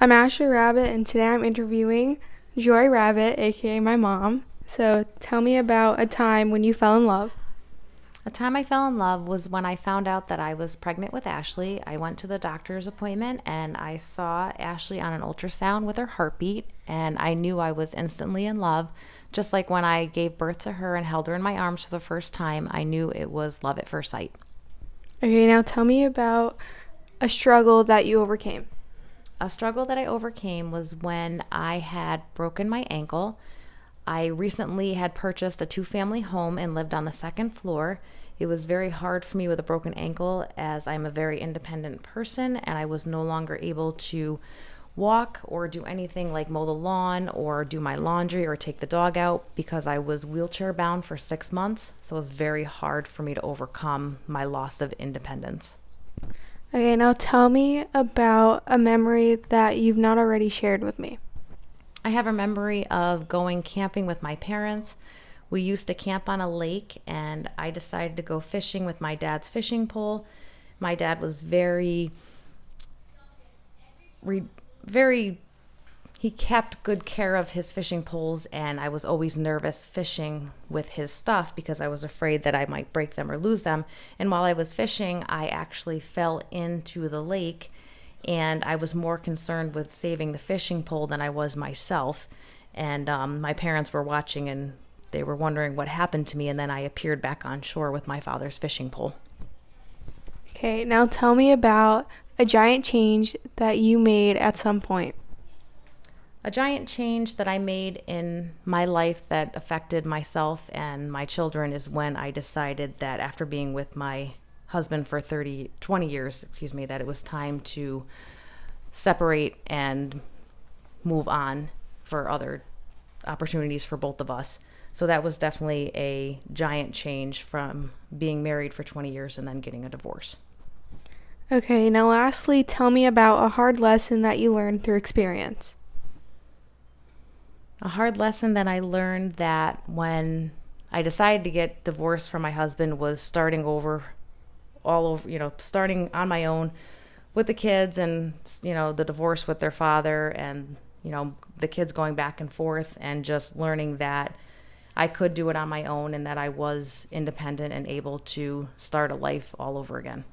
I'm Ashley Rabbit, and today I'm interviewing Joy Rabbit, aka my mom. So tell me about a time when you fell in love. A time I fell in love was when I found out that I was pregnant with Ashley. I went to the doctor's appointment and I saw Ashley on an ultrasound with her heartbeat, and I knew I was instantly in love. Just like when I gave birth to her and held her in my arms for the first time, I knew it was love at first sight. Okay, now tell me about a struggle that you overcame. A struggle that I overcame was when I had broken my ankle. I recently had purchased a two-family home and lived on the second floor. It was very hard for me with a broken ankle as I'm a very independent person and I was no longer able to walk or do anything like mow the lawn or do my laundry or take the dog out because I was wheelchair bound for 6 months. So it was very hard for me to overcome my loss of independence. Okay, now tell me about a memory that you've not already shared with me. I have a memory of going camping with my parents. We used to camp on a lake, and I decided to go fishing with my dad's fishing pole. My dad was re- very, he kept good care of his fishing poles, and I was always nervous fishing with his stuff because I was afraid that I might break them or lose them. And while I was fishing, I actually fell into the lake, and I was more concerned with saving the fishing pole than I was myself. And my parents were watching, and they were wondering what happened to me, and then I appeared back on shore with my father's fishing pole. Okay, now tell me about a giant change that you made at some point. A giant change that I made in my life that affected myself and my children is when I decided that after being with my husband for 20 years, that it was time to separate and move on for other opportunities for both of us. So that was definitely a giant change from being married for 20 years and then getting a divorce. Okay, now lastly, tell me about a hard lesson that you learned through experience. A hard lesson that I learned that when I decided to get divorced from my husband was starting over, all over, starting on my own with the kids and, the divorce with their father and, the kids going back and forth and just learning that I could do it on my own and that I was independent and able to start a life all over again.